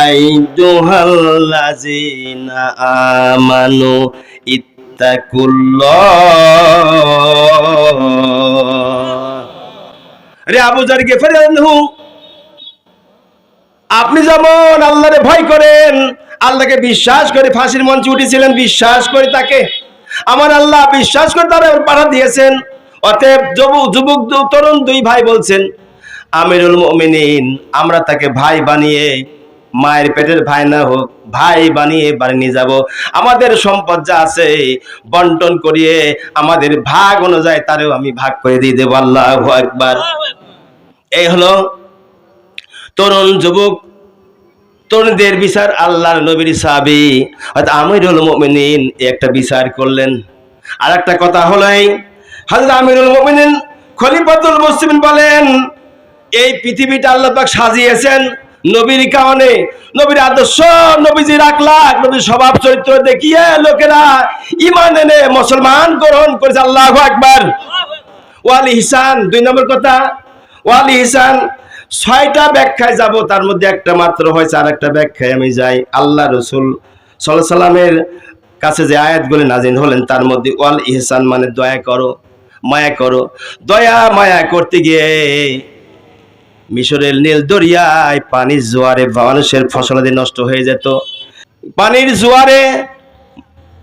আইয়ুহাল্লাযিনা আমানু ইত্তাকুল্লাহ। রে আবু যর গেফারি আনহু, আপনি যেমন আল্লাহরে ভয় করেন, আল্লাহকে বিশ্বাস করে ফাঁসির মঞ্চে উঠেছিলেন, বিশ্বাস করে তাকে আমার আল্লাহ বিশ্বাস করে তারা পাঠা দিয়েছেন। অতএব যুবক তরুণ দুই ভাই বলছেন, আমিরুল মুমিনিন, আমরা তাকে ভাই বানিয়ে, মায়ের পেটের ভাই না হোক, ভাই বানিয়ে বাড়ি নিয়ে যাব, আমাদের সম্পদ যা আছে বন্টন করিয়ে আমাদের ভাগ অনুযায়ী তারেও আমি ভাগ করে দিয়ে দেবো। আল্লাহু আকবার। এই হলো তরুণ যুবক তরুণদের বিচার। আল্লাহর নবীর সাহাবী আমিরুল মুমিনিন একটা বিচার করলেন। আর একটা কথা হলো, এই হযরত আমিরুল মুমিনিন খলিফাতুল মুসলিমিন বলেন, এই পৃথিবীটা আল্লাহ পাক সাজিয়েছেন নবীর কারণে, নবীর আদর্শ, নবীজির আখলাক, নবীর স্বভাব চরিত্র দেখিয়ে লোকেরা ঈমান এনে মুসলমান গ্রহণ করেছে। আল্লাহু আকবার। ওয়াল ইহসান, দুই নম্বর কথা, ওয়াল ইহসান। 6টা ব্যাখ্যায় যাব, তার মধ্যে একটা মাত্র হয়েছে, আর একটা ব্যাখ্যায় আমি যাই। আল্লাহ রাসূল সাল্লাল্লাহু আলাইহি সাল্লামের কাছে যে আয়াতগুলি নাযিল হলেন, তার মধ্যে ওয়াল ইহসান মানে দয়া করো, মায়া করো। দয়া মায়া করতে গিয়ে মিশরের নীল দরিয়ায় পানির জোয়ারে মানুষের ফসলাদি নষ্ট হয়ে যেত, পানির জোয়ারে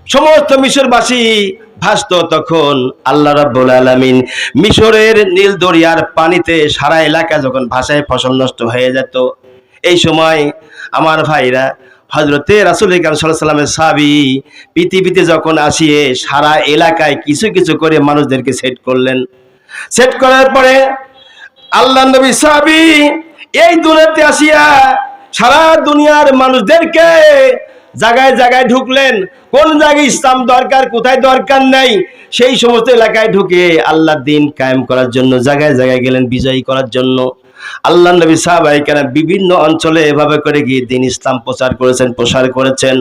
সমস্ত মিশরবাসী ভাসত। তখন আল্লাহ রাব্বুল আলামিন মিশরের নীল দরিয়ার পানিতে সারা এলাকা যখন ভাসায় ফসল নষ্ট হয়ে যেত, এই সময় আমার ভাইরা হযরতে রাসূল সাল্লাল্লাহু আলাইহি সাল্লামের সাহাবী পৃথিবীতে যখন আসিয়ে সারা এলাকায় কিছু কিছু করে মানুষদেরকে সেট করলেন। সেট করার পরে আল্লাহ নবী সাহাবী এই দুনিয়াতে আসিয়া সারা দুনিয়ার মানুষদেরকে জায়গায় জায়গায় ঢুকলেন। কোন জায়গায় ইসলাম দরকার, কোথায় দরকার নাই, সেই সমস্ত এলাকায় ঢুকে আল্লাহর দ্বীন কায়েম করার জন্য জায়গায় জায়গায় গেলেন, বিজয়ী করার জন্য। আল্লাহ নবী সাহাবায়ে কেরাম বিভিন্ন অঞ্চলে এভাবে করে গিয়ে দ্বীন ইসলাম প্রচার করেছেন, প্রসার করেছেন।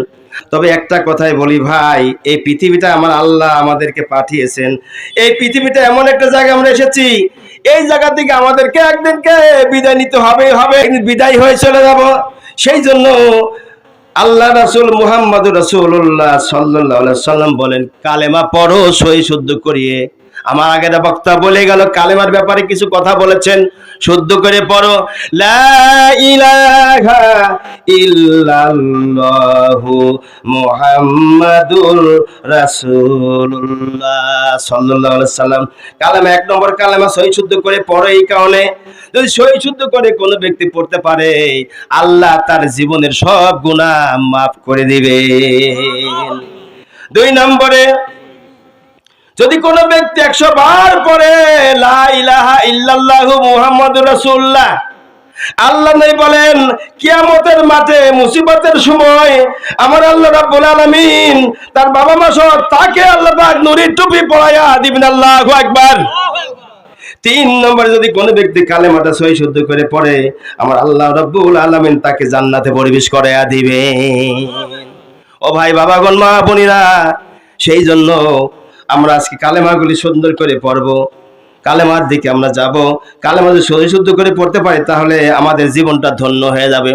তবে একটা কথাই বলি ভাই, এই পৃথিবীটা আমার আল্লাহ আমাদেরকে পাঠিয়েছেন। এই পৃথিবীটা এমন একটা জায়গায় আমরা এসেছি, এই জায়গা থেকে আমাদেরকে একদিনকে বিদায় নিতে হবে, একদিন বিদায় হয়ে চলে যাব। সেই জন্য আল্লাহ রাসূল মুহাম্মদুর রাসূলুল্লাহ সাল্লাল্লাহু আলাইহি সাল্লাম বলেন, কালেমা পড়ো সহি শুদ্ধ করিয়ে। আমার আগের বক্তা বলে গেল, কালেমার ব্যাপারে কিছু কথা বলেছেন, শুদ্ধ করে পড়ো। লা ইলাহা ইল্লাল্লাহু মুহাম্মাদুর রাসূলুল্লাহ সাল্লাল্লাহু আলাইহি সাল্লাম। কালেমা, এক নম্বর কালেমা সহি শুদ্ধ করে পড়ো। এই কারণে যদি সহি শুদ্ধ করে কোনো ব্যক্তি পড়তে পারে, আল্লাহ তার জীবনের সব গুনাহ মাফ করে দিবেন। দুই নম্বরে, যদি কোনো ব্যক্তি 100 বার পড়ে লা ইলাহা ইল্লাল্লাহু মুহাম্মাদুর রাসূলুল্লাহ, আল্লাহ নবী বলেন কিয়ামতের মাঠে মুসিবতের সময় আমার আল্লাহ রাব্বুল আলামিন তার বাবা মা সহ তাকে আল্লাহ পাক নূরের টুপি পরাইয়া দিবেন। আল্লাহু আকবার। 3 নম্বরে, যদি কোনো ব্যক্তি কালেমাটা সহি শুদ্ধ করে পড়ে, আমার আল্লাহ রাব্বুল আলামিন তাকে জান্নাতে প্রবেশ করাইয়া দিবেন। ও ভাই বাবাগণ, মা বোনেরা, সেই জন্য আমরা আজকে কালেমাগুলি সুন্দর করে পড়ব, কালেমার দিকে আমরা যাব। কালেমা যদি সহি শুদ্ধ করে পড়তে পারি, তাহলে আমাদের জীবনটা ধন্য হয়ে যাবে।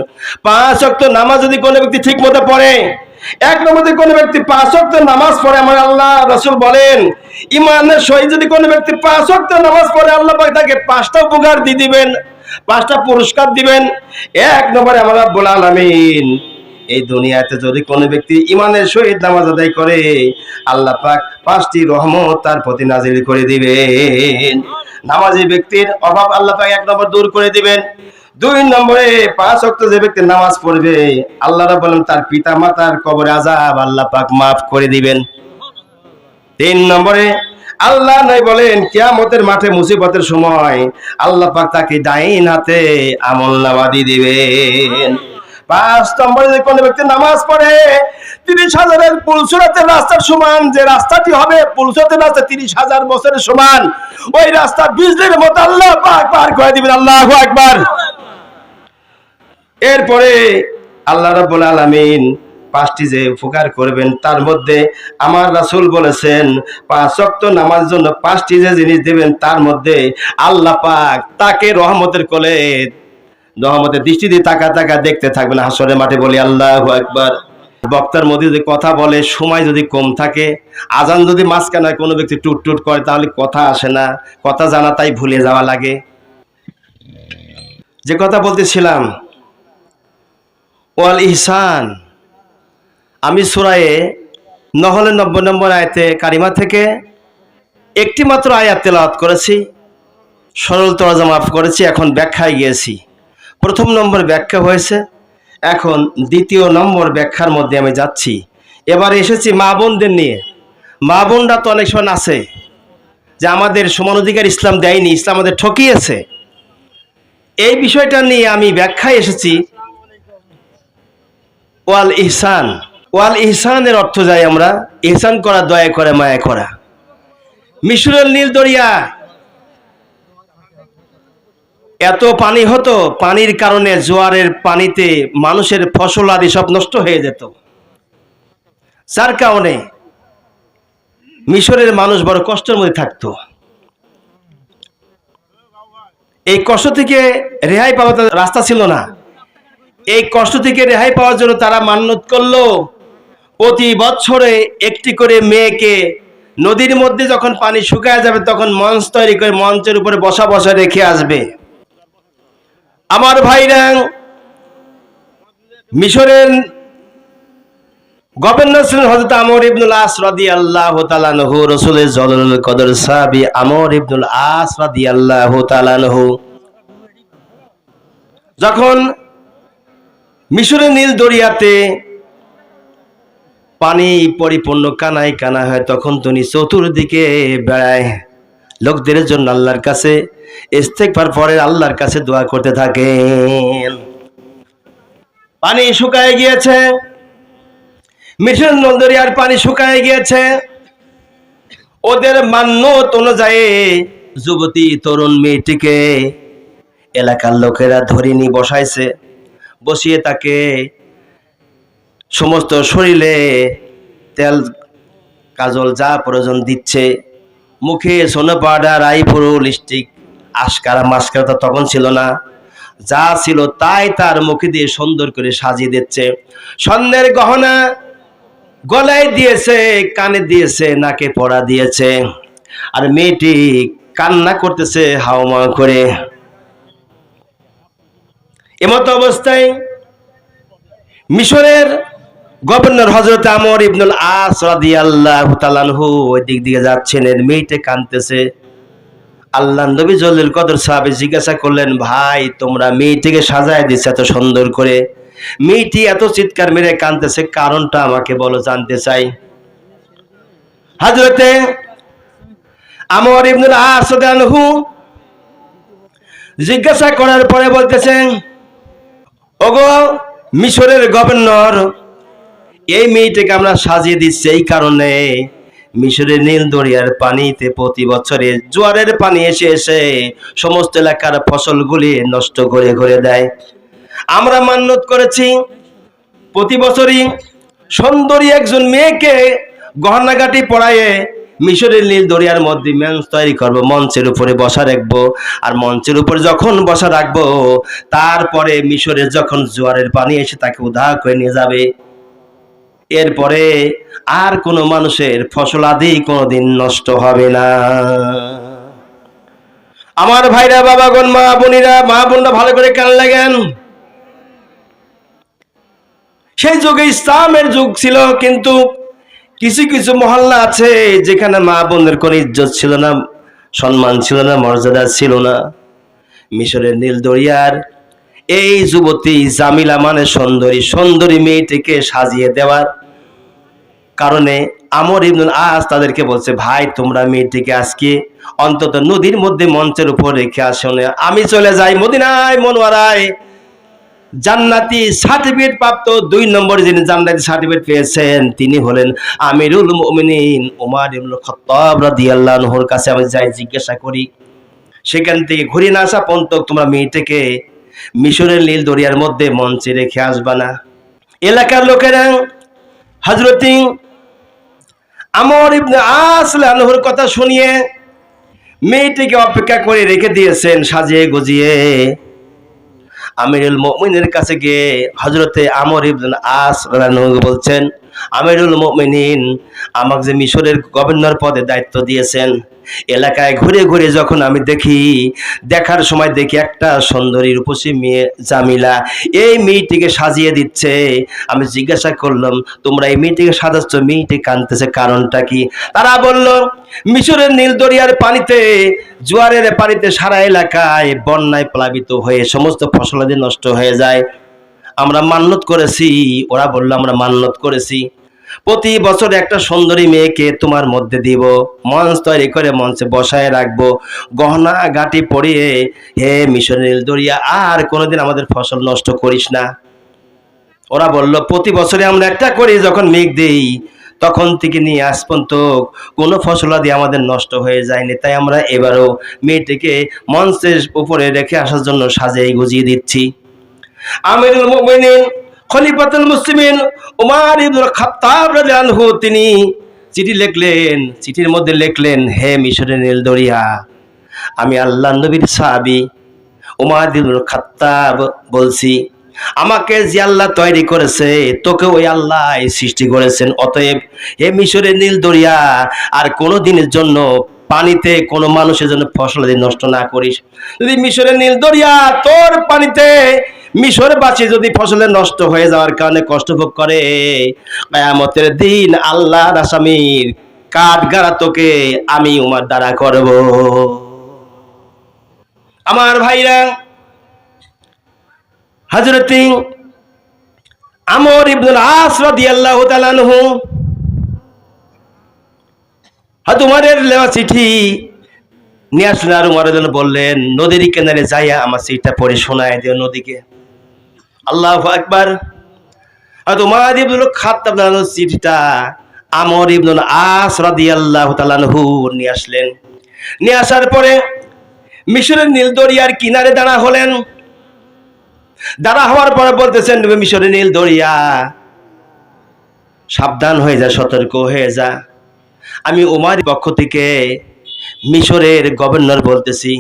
5 ওয়াক্ত নামাজ যদি কোনো ব্যক্তি ঠিক মতো পড়ে, এক নম্বরে কোনো ব্যক্তি 5 ওয়াক্ত নামাজ পড়ে, আমার আল্লাহ রাসূল বলেন ইমানের সহিত যদি কোনো ব্যক্তি 5 ওয়াক্ত নামাজ পড়ে, আল্লাহ পাক তাকে 5টা উপকার দিয়ে দিবেন, 5টা পুরস্কার দিবেন। এক নম্বরে আমার রব্বুল আলামিন এই দুনিয়াতে যদি কোনো ব্যক্তি ইমানের সহিত নামাজ আদায় করে, আল্লাহ পাক 5টি রহমত তার প্রতি নাজিল করে দিবেন। নামাজি ব্যক্তির অভাব আল্লাহ পাক 1 নম্বর দূর করে দিবেন। 2 নম্বরে, 5 ওয়াক্ত যে ব্যক্তি নামাজ পড়বে, আল্লাহ রাব্বুল বলেন তার পিতা মাতার কবরে আযাব আল্লাহ পাক মাফ করে দিবেন। 3 নম্বরে, আল্লাহ নবী বলেন কিয়ামতের মাঠে মুসিবতের সময় আল্লাহ পাক তাকে ডাইন হাতে আমলনামা দিয়ে দিবেন। 5 নম্বরে, যে কোনো ব্যক্তি নামাজ পড়ে 30,000 পুলসরাতের রাস্তার সমান, যে রাস্তাটি হবে পুলসরাতের রাস্তা 30,000 বছরের সমান, ওই রাস্তা বিজলির মতো আল্লাহ পাক পার করে দিবেন। আল্লাহু আকবার। এরপরে আল্লাহ রাব্বুল আলামিন 5টি যে উপকার করবেন, তার মধ্যে আমার রাসূল বলেছেন 5 ওয়াক্ত নামাজের জন্য 5টি যে জিনিস দেবেন, তার মধ্যে আল্লাহ পাক তাকে রহমতের কোলে, রহমতের দৃষ্টি দিয়ে তাকা তাকা দেখতে থাকবেন হাসরের মাঠে। বলি আল্লাহু আকবার। বক্তার মধ্যে যদি কথা বলে, সময় যদি কম থাকে, আজান যদি মাঝখানে কোনো ব্যক্তি টুট টুট করে, তাহলে কথা আসে না, কথা জানা তাই ভুলে যাওয়া লাগে। যে কথা বলতেছিলাম, ওয়াল ইহসান, আমি সূরায়ে নহলের 90 নম্বর আয়াতে কারিমা থেকে একটি মাত্র আয়াত তেলাওয়াত করেছি, সরল তরজমা মাফ করেছি, এখন ব্যাখ্যায় গিয়েছি। 1 নম্বর ব্যাখ্যা হয়েছে, এখন 2 নম্বর ব্যাখ্যার মধ্যে আমি যাচ্ছি। এবার এসেছি মা বোনদের নিয়ে। মা বোনরা তো অনেক সময় আছে যে আমাদের সমান অধিকার ইসলাম দেয়নি, ইসলাম আমাদের ঠকিয়েছে। এই বিষয়টা নিয়ে আমি ব্যাখ্যায় এসেছি। ওয়াল ইহসান, ওয়াল ইহসানের অর্থ যাই আমরা, ইহসান করা, দয়া করে, মায়া করা। মিশরের নীল দরিয়া এত পানি হতো, পানির কারণে জোয়ারের পানিতে মানুষের ফসল আদি সব নষ্ট হয়ে যেত। যার কারণে মিশরের মানুষ বড় কষ্টের মধ্যে থাকতো। এই কষ্ট থেকে রেহাই পাওয়ার রাস্তা ছিল না। এই কষ্ট থেকে রেহাই পাওয়ার জন্য তারা মান্যত করলো, প্রতি বছরে একটি করে মেয়েকে নদীর মধ্যে যখন পানি শুকায় যাবে, তখন মঞ্চ তৈরি করে মঞ্চের উপরে বসা বসা রেখে আসবে। আমার ভাইরা, মিশরের গভর্নর ছিলেন হযরত আমর ইবনুল আস রাদিয়াল্লাহু তাআলা আনহু, রাসূলের জলালুল কদর সাহাবী আমর ইবনুল আস রাদিয়াল্লাহু তাআলা আনহু। যখন মিশরের নীল দরিয়াতে পানি পরিপূর্ণ কানায় কানা হয়, তখন তিনি চতুর্দিকে বেড়ায়, লোকদের জন্য আল্লাহর কাছে ইস্তেগফার পরে আল্লাহর কাছে দোয়া করতে থাকেন। পানি শুকায় গিয়েছে, মিশর নদরিয়ার পানি শুকায় গিয়েছে। ওদের মান্যত অনুযায়ী যুবতী তরুণ মেয়েটিকে এলাকার লোকেরা ধরে নিয়ে বসাইছে, বসিয়ে তাকে সমস্ত শরীরে তেল কাজল যা প্রয়োজন দিচ্ছে, মুখে সোনো পাউডার, আইব্রো, লিপস্টিক, আশকারা মাস্কারা তো তখন ছিল না, যা ছিল তাই তার মুখে দিয়ে সুন্দর করে সাজিয়ে দিচ্ছে। স্বর্ণের গহনা গলায় দিয়েছে, কানে দিয়েছে, নাকে পড়া দিয়েছে, আর মেয়েটি কান্না করতেছে হাওমা করে। এমত অবস্থায় মিশরের গভর্নর হযরত আমর ইবনুল আস রাদিয়াল্লাহু তাআলা আনহু ওই দিক দিয়ে যাচ্ছেন, এর মেয়েটা কাঁদতেছে। আল্লাহর নবী জলিল কদর সাহাবী জিজ্ঞাসা করলেন, ভাই তোমরা মেয়েটিকে সাজায় দিচ্ছে এত সুন্দর করে, মেয়েটি এত চিৎকার মেরে কাঁদতেছে, কারণটা আমাকে বলো, জানতে চাই। হযরতে আমর ইবনুল আস রাদিয়াল্লাহু আনহু জিজ্ঞাসা করার পরে বলতেছেন, ওগো মিশরের গভর্নর, এই মেয়েটাকে আমরা সাজিয়ে দিচ্ছি এই কারণে, মিশরের নীল দরিয়ার পানিতে প্রতি বছরে জোয়ারের পানি এসে এসে সমস্ত এলাকার ফসলগুলি নষ্ট করে করে দেয়। আমরা মান্যত করেছি প্রতি বছরই সুন্দরী একজন মেয়েকে গহনাগাটি পরায়ে মিশরের নীল দরিয়ার মধ্যে মঞ্চ তৈরি করবো, মঞ্চের উপরে বসা রাখবো, আর মঞ্চের উপরে যখন বসা রাখবো তারপরে মিশরে যখন জোয়ারের পানি এসে তাকে উদ্ধার করে নিয়ে যাবে, এরপরে আর কোনো মানুষের ফসল আদি কোনোদিন নষ্ট হবে না। আমার ভাইরা, বাবাগণ, মা বোনেরা, মা বোনরা ভালো করে কান লাগেন। সেই যুগে ইসলামের যুগ ছিল, কিন্তু কিছু কিছু মহল্লা আছে যেখানে মা বোনের কোনো ইজ্জত ছিল না, সম্মান ছিল না, মর্যাদা ছিল না। মিশরের নীল দরিয়ার এই যুবতী জামিলা মানে সুন্দরী, সুন্দরী মেয়েটিকে সাজিয়ে দেওয়ার কারণে আমর ইবনুল আস তাদেরকে বলছে, ভাই তোমরা মেয়েটিকে আজকে অন্তত নদীর মধ্যে মঞ্চের উপর রেখে আসো, আমি চলে যাই মদিনায় মনোয়ারায়। জান্নাতি সার্টিফিকেট প্রাপ্ত 2 নম্বর যিনি জান্নাতি সার্টিফিকেট পেয়েছেন তিনি হলেন আমিরুল মুমিনিন ওমর ইবনুল খাত্তাব রাদিয়াল্লাহু আনহুর কাছে আমি যাই, জিজ্ঞাসা করি। সেখান থেকে ঘুরে না আসা পর্যন্ত তোমরা মেয়েটাকে মিশরের নীল দরিয়ার মধ্যে মঞ্চে রেখে আসবা না। এলাকার লোকেরা হযরত আমর ইবনে আস আনহুর কথা শুনিয়ে মেয়েটিকে অপেক্ষা করে রেখে দিয়েছেন সাজিয়ে গুজিয়ে। আমিরুল মুমিনের কাছে গিয়ে হযরতে আমর ইবনে আস রাদিয়াল্লাহু বলছেন, আমিরুল মুমিনিন, আমাকে যে মিশরের গভর্নর পদে দায়িত্ব দিয়েছেন, এলাকায় ঘুরে ঘুরে যখন আমি দেখার সময় দেখি একটা সুন্দরী রূপসী মেয়ে জামিলা এই মেয়েটিকে সাজিয়ে দিচ্ছে। আমি জিজ্ঞাসা করলাম, তোমরা এই মেয়েটিকে সাজাচ্ছ, মেয়েটি কাঁদতেছে, কারণটা কি? তারা বলল, মিশরের নীল দরিয়ার পানিতে, জোয়ারের পানিতে সারা এলাকায় বন্যায় প্লাবিত হয়ে সমস্ত ফসলাদি নষ্ট হয়ে যায়। আমরা মান্যত করেছি। ওরা বলল, আমরা মান্যত করেছি প্রতি বছর একটা সুন্দরী মেয়েকে তোমার মধ্যে দিব, মঞ্চ তৈরি করে মঞ্চে বসায় রাখবো, গহনা গাটি পরিয়ে, হে মিশরের নীল দরিয়া আর কোনোদিন আমাদের ফসল নষ্ট করিস না। ওরা বলল, প্রতি বছরে আমরা একটা করে যখন মেঘ দেই তখন থেকে নিয়ে আজ পর্যন্ত কোনো ফসলাদি আমাদের নষ্ট হয়ে যায়নি, তাই আমরা এবারও মেয়েটিকে মঞ্চের উপরে রেখে আসার জন্য সাজিয়ে গুজিয়ে দিচ্ছি। আমিরুল মুমিনিন খলিফাতুল মুসলিমিন ওমর ইবনুল খাত্তাব রাদিয়াল্লাহু আনহু তিনি চিঠি লিখলেন, চিঠির মধ্যে লিখলেন, হে মিশরের নীল দরিয়া, আমি আল্লাহর নবীর সাহাবী ওমর ইবনুল খাত্তাব বলছি, আমাকে যে আল্লাহ তৈরি করেছে তোকে ওই আল্লাহ সৃষ্টি করেছেন, অতএব হে মিশরের নীল দরিয়া আর কোনো দিনের জন্য পানিতে কোনো মানুষের জন্য ফসল নষ্ট না করিস। যদি মিশরের নীল দরিয়া তোর পানিতে মিশরবাসী যদি ফসলের নষ্ট হয়ে যাওয়ার কারণে কষ্ট ভোগ করে, কিয়ামতের দিন আল্লাহর আসামির কাঠগড়া তোকে আমি উমার দ্বারা করব। আমার ভাইরা, হযরত আমর ইবনুল আস রাদিয়াল্লাহু তাআলা আনহু উমরের লেওয়া চিঠি নিয়ে আসলেন, আর উমর রাদিয়াল্লাহু বললেন নদীর কিনারে যাইয়া আমার চিঠিটা পড়ে শোনায় দিও নদীকে। আল্লাহু আকবার। উমর ইবনুল খাত্তাব রাদিয়াল্লাহু চিঠিটা আমর ইবনুল আস রাদিয়াল্লাহু তাআলা আনহু নিয়ে আসলেন। নিয়ে আসার পরে মিশরের নীল দরিয়ার কিনারে দাঁড়া হলেন। দাঁড়া হওয়ার পরে বলতেছেন মিশরের নীল দরিয়া সাবধান হয়ে যা, সতর্ক হয়ে যা। আমি উমর পক্ষ থেকে মিশরের গভর্নর বলতেছি,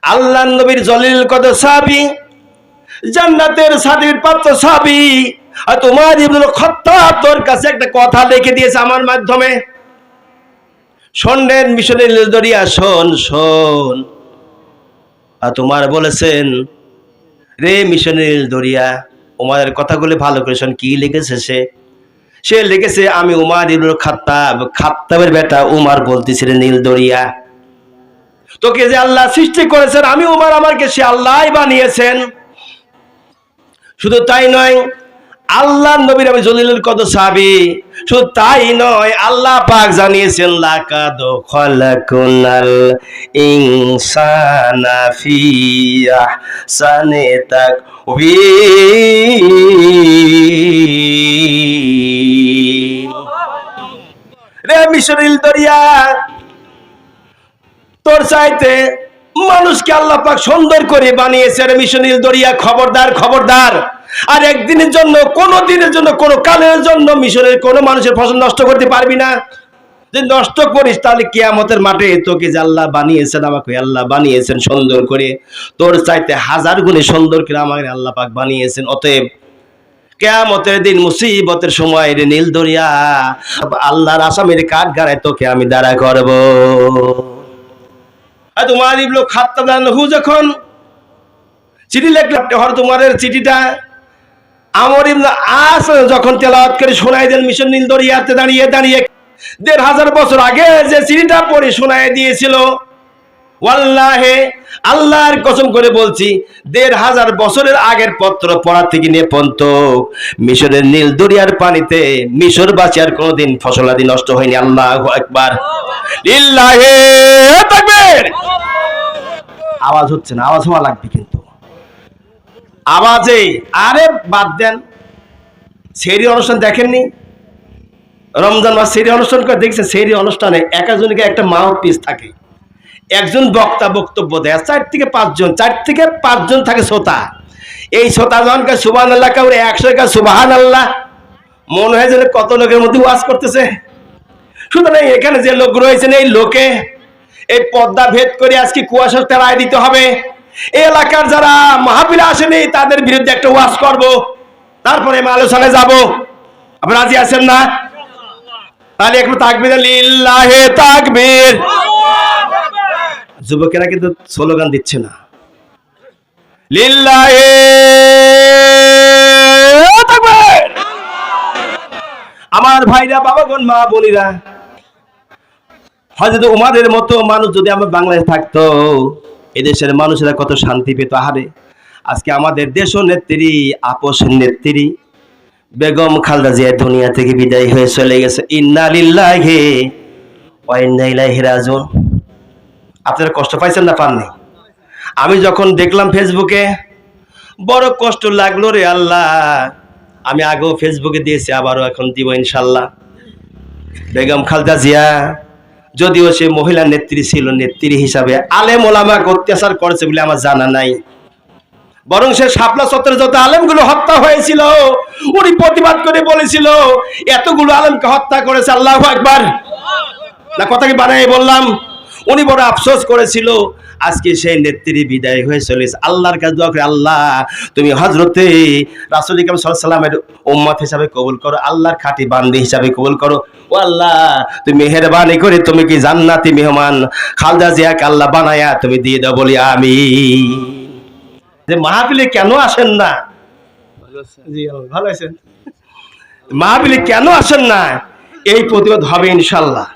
আল্লাহর নবীর জলিল কদর সাহাবী, জান্নাতের সার্টিফিকেট প্রাপ্ত সাহাবী আর উমর ইবনুল খাত্তাব তোর কাছে একটা কথা লিখে দিয়েছে আমার মাধ্যমে। শোনেন মিশরের নীল দরিয়া, শোন শোন। আর তোমার বলেছেন রে মিশরের নীল দরিয়া, উমরের কথাগুলো ভালো করে শোন। কি লিখেছে সে লিখেছে, আমি উমর ইবনুল খাত্তাব, খাত্তাবের বেটা উমর বলতেছিলেন নীল দরিয়া, তোকে যে আল্লাহ সৃষ্টি করেছেন আমি উমর, আমাকে সে আল্লাহই বানিয়েছেন। শুধু তাই নয়, আল্লাহর নবীর আমি জলিলুল কদর সাহাবী। শুধু তাই নয়, আল্লাহ পাক জানিয়েছেন লাকাদ খালাকনাল ইনসানা ফি আহসানি তাকওয়ীম। রে মিশরের দরিয়া, তোর চাইতে মানুষকে আল্লাহ পাক সুন্দর করে বানিয়েছে। রে মিশরের দরিয়া, খবরদার খবরদার। আর একদিনের জন্য, কোনো দিনের জন্য, কোনো কালের জন্য মিশরের কোনো মানুষের ফসল নষ্ট করতে পারবি না। যদি নষ্ট করিস তাহলে কিয়ামতের মাঠে তোকে যে আল্লাহ বানিয়েছেন, আমাকে আল্লাহ বানিয়েছেন সুন্দর করে, তোর চাইতে হাজার গুণে সুন্দর করে আমাকে আল্লাহ পাক বানিয়েছেন। অতএব কিয়ামতের দিন মুসিবতের সময় রে নীল দরিয়া, আল্লাহর আসামের কাঠ গাড়ায় তোকে আমি দাঁড়া করব। আর উমর ইবনুল খাত্তাব রাদিয়াল্লাহু যখন চিঠি লিখলেন, হযরত উমরের চিঠিটা আমর ইবনে আস যখন তেলাওয়াত করে শোনায় দেন মিশর নীল দরিয়াতে দাঁড়িয়ে দাঁড়িয়ে, ১৫০০ বছর আগে যে চিঠিটা পড়ে শোনায় দিয়েছিল, ওয়াল্লাহে আল্লাহর কসম করে বলছি, ১৫০০ বছরের আগের পত্র পড়া থেকে নিয়ে পর্যন্ত মিশরের নীল দরিয়ার পানিতে মিশরবাসী আর কোনোদিন ফসলাদি নষ্ট হয়নি। আল্লাহু আকবার, লিল্লাহি তাকবীর। আওয়াজ হচ্ছে না, আওয়াজ হওয়া লাগবে কিন্তু আওয়াজে। আরে বাদ দেন, সেহরি অনুষ্ঠান দেখেননি? রমজান মাস সেহরি অনুষ্ঠান করে দেখছেন? সেহরি অনুষ্ঠানে এক একজনকে একটা মাউথপিস থাকে, একজন বক্তা বক্তব্য দেয়, ৪ থেকে ৫ জন থাকে শ্রোতা। এই শ্রোতা জনকে সুবহানাল্লাহ কাউরে ১০০ কা সুবহানাল্লাহ, মনে হয় যেন কত লোকের মধ্যে ওয়াজ করতেছে। সুতরাং এখানে যে লোক রয়েছেন, এই লোকে এই পর্দা ভেদ করে আজকে কুয়াশার তেরায় দিতে হবে। এই এলাকার যারা মাহফিলে আসেনি তাদের বিরুদ্ধে একটা ওয়াজ করব, তারপরে আমি আলোচনায় যাব। আপনারা রাজি আছেন না? তাহলে একটু তাকবীর, লিল্লাহি তাকবীর। যুবকেরা কিন্তু স্লোগান দিচ্ছে না, লিল্লাহি তাকবীর। আমার ভাইরা, বাবাগণ, মা বোনেরা, হযরত উমরের মতো মানুষ যদি আমার বাংলাদেশে থাকতো, এদেশের মানুষেরা কত শান্তি পেত। আহারে, আজকে আমাদের দেশ নেত্রী, আপস নেত্রী বেগম খালেদা জিয়া দুনিয়া থেকে বিদায় হয়ে চলে গেছে। ইন্না লিল্লাহি ওয়া ইন্না ইলাইহি রাজিউন। আপনারা কষ্ট পাইছেন না পাননি? আমি যখন দেখলাম ফেসবুকে, বড় কষ্ট লাগলো রে আল্লাহ। আমি আগেও ফেসবুকে দিয়েছি, আবারও এখন দিব ইনশাল্লাহ। বেগম খালেদা জিয়া যদিও সে মহিলা নেত্রী ছিল, নেত্রী হিসাবে আলেম ওলামাকে অত্যাচার করেছে বলে আমার জানা নাই। বরং সে শাপলা চত্বরে যত আলেমগুলো হত্যা হয়েছিল, উনি প্রতিবাদ করে বলেছিল এতগুলো আলেমকে হত্যা করেছে। আল্লাহু আকবার। না কথা কি বানাই বললাম? উনি বড় আফসোস করেছিল। আজকে সেই নেত্রী বিদায় হয়ে চলেছে। আল্লাহর কাছে দোয়া করে, আল্লাহ তুমি হযরতে রাসূল কারীম সাল্লাল্লাহু আলাইহি ওয়াসাল্লামের উম্মত হিসাবে কবুল করো, আল্লাহর খাঁটি বান্দী হিসাবে কবুল করো। ও আল্লাহ, তুমি মেহেরবানি করে তুমি কি জান্নাতি মেহমান খালেদা জিয়াকে আল্লাহ বানায়া তুমি দিয়ে দাও, বলি আমিন। যে মাহফিলে কেন আসেন না? জি ভালো আছেন? মাহফিলে কেন আসেন না? এই প্রতিবাদ হবে ইনশাআল্লাহ।